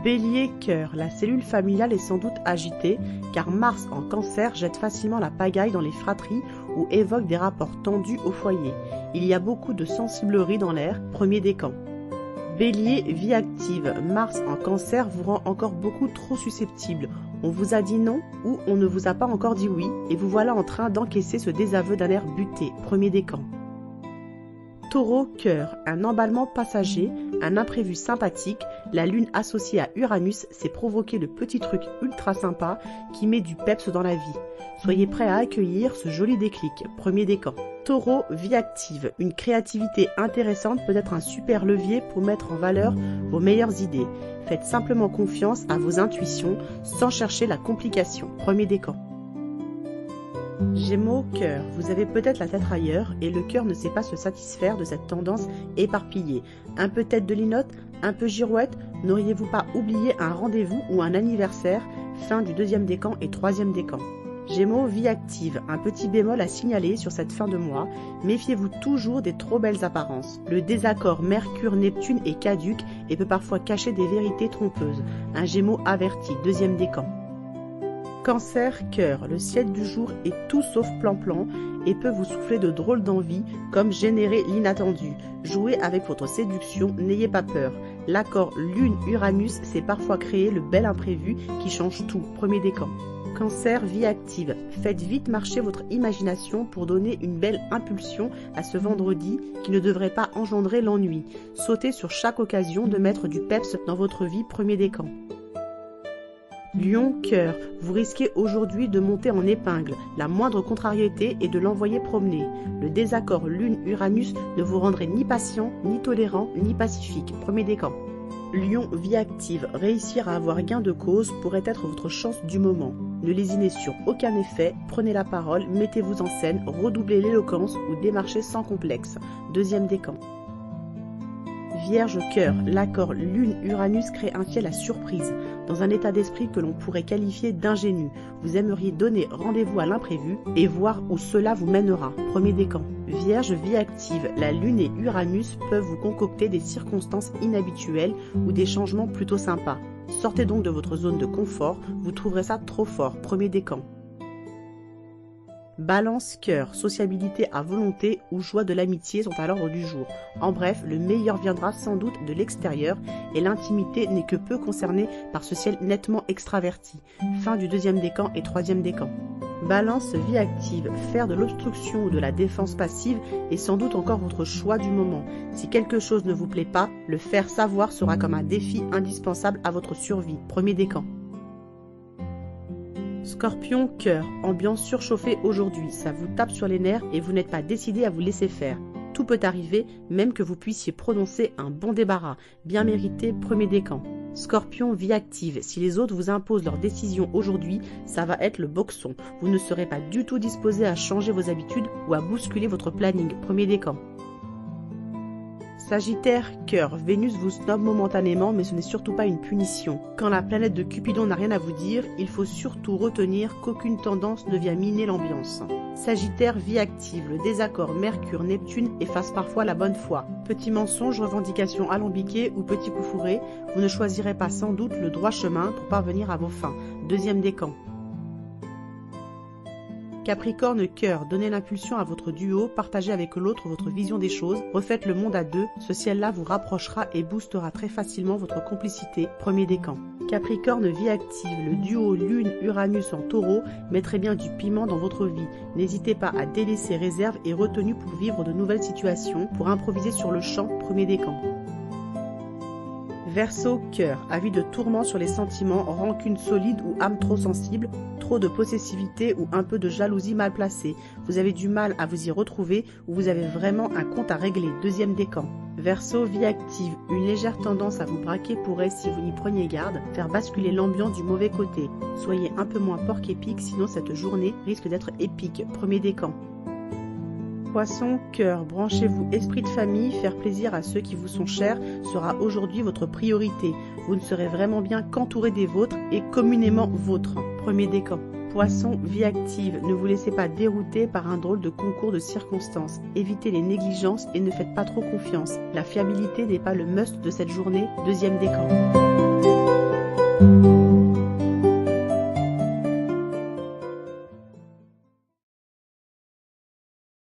Bélier, cœur, la cellule familiale est sans doute agitée car Mars en Cancer jette facilement la pagaille dans les fratries ou évoque des rapports tendus au foyer. Il y a beaucoup de sensiblerie dans l'air, premier décan. Bélier, vie active, Mars en Cancer vous rend encore beaucoup trop susceptible. On vous a dit non ou on ne vous a pas encore dit oui et vous voilà en train d'encaisser ce désaveu d'un air buté, premier décan. Taureau, cœur, un emballement passager, un imprévu sympathique, la lune associée à Uranus, c'est provoquer le petit truc ultra sympa qui met du peps dans la vie. Soyez prêts à accueillir ce joli déclic, premier décan. Taureau, vie active, une créativité intéressante peut être un super levier pour mettre en valeur vos meilleures idées. Faites simplement confiance à vos intuitions sans chercher la complication, premier décan. Gémeaux, cœur, vous avez peut-être la tête ailleurs et le cœur ne sait pas se satisfaire de cette tendance éparpillée. Un peu tête de linotte, un peu girouette, n'auriez-vous pas oublié un rendez-vous ou un anniversaire, fin du deuxième décan et troisième décan. Gémeaux, vie active, un petit bémol à signaler sur cette fin de mois, méfiez-vous toujours des trop belles apparences. Le désaccord Mercure-Neptune est caduc et peut parfois cacher des vérités trompeuses. Un Gémeaux averti, deuxième décan. Cancer, cœur, le ciel du jour est tout sauf plan-plan et peut vous souffler de drôles d'envies comme générer l'inattendu. Jouez avec votre séduction, n'ayez pas peur. L'accord Lune-Uranus sait parfois créer le bel imprévu qui change tout, premier décan. Cancer, vie active, faites vite marcher votre imagination pour donner une belle impulsion à ce vendredi qui ne devrait pas engendrer l'ennui. Sautez sur chaque occasion de mettre du peps dans votre vie, premier décan. Lion, cœur, vous risquez aujourd'hui de monter en épingle, la moindre contrariété est de l'envoyer promener. Le désaccord Lune-Uranus ne vous rendrait ni patient, ni tolérant, ni pacifique, premier décan. Lion, vie active, réussir à avoir gain de cause pourrait être votre chance du moment. Ne lésinez sur aucun effet, prenez la parole, mettez-vous en scène, redoublez l'éloquence ou démarchez sans complexe, deuxième décan. Vierge, cœur, l'accord Lune-Uranus crée un ciel à surprise, dans un état d'esprit que l'on pourrait qualifier d'ingénu. Vous aimeriez donner rendez-vous à l'imprévu et voir où cela vous mènera. Premier décan. Vierge, vie active, la Lune et Uranus peuvent vous concocter des circonstances inhabituelles ou des changements plutôt sympas. Sortez donc de votre zone de confort, vous trouverez ça trop fort. Premier décan. Balance, cœur, sociabilité à volonté ou joie de l'amitié sont à l'ordre du jour. En bref, le meilleur viendra sans doute de l'extérieur et l'intimité n'est que peu concernée par ce ciel nettement extraverti. Fin du deuxième décan et troisième décan. Balance, vie active, faire de l'obstruction ou de la défense passive est sans doute encore votre choix du moment. Si quelque chose ne vous plaît pas, le faire savoir sera comme un défi indispensable à votre survie. Premier décan. Scorpion, cœur, ambiance surchauffée aujourd'hui, ça vous tape sur les nerfs et vous n'êtes pas décidé à vous laisser faire. Tout peut arriver, même que vous puissiez prononcer un bon débarras, bien mérité, premier décan. Scorpion, vie active, si les autres vous imposent leurs décisions aujourd'hui, ça va être le boxon. Vous ne serez pas du tout disposé à changer vos habitudes ou à bousculer votre planning, premier décan. Sagittaire, cœur, Vénus vous snob momentanément mais ce n'est surtout pas une punition. Quand la planète de Cupidon n'a rien à vous dire, il faut surtout retenir qu'aucune tendance ne vient miner l'ambiance. Sagittaire, vie active, le désaccord Mercure-Neptune efface parfois la bonne foi. Petit mensonge, revendication alambiquée ou petit coup fourré, vous ne choisirez pas sans doute le droit chemin pour parvenir à vos fins. Deuxième décan. Capricorne, cœur, donnez l'impulsion à votre duo, partagez avec l'autre votre vision des choses, refaites le monde à deux, ce ciel-là vous rapprochera et boostera très facilement votre complicité, premier décan. Capricorne, vie active, le duo Lune-Uranus en taureau mettrait bien du piment dans votre vie. N'hésitez pas à délaisser réserve et retenue pour vivre de nouvelles situations, pour improviser sur le champ, premier décan. Verseau, cœur, avis de tourment sur les sentiments, rancune solide ou âme trop sensible, trop de possessivité ou un peu de jalousie mal placée. Vous avez du mal à vous y retrouver ou vous avez vraiment un compte à régler, deuxième décan. Verseau, vie active, une légère tendance à vous braquer pourrait, si vous n'y preniez garde, faire basculer l'ambiance du mauvais côté. Soyez un peu moins porc-épic, sinon cette journée risque d'être épique, premier décan. Poisson, cœur, branchez-vous esprit de famille, faire plaisir à ceux qui vous sont chers sera aujourd'hui votre priorité. Vous ne serez vraiment bien qu'entouré des vôtres et communément vôtres. Premier décan. Poisson, vie active, ne vous laissez pas dérouter par un drôle de concours de circonstances. Évitez les négligences et ne faites pas trop confiance. La fiabilité n'est pas le must de cette journée, deuxième décan.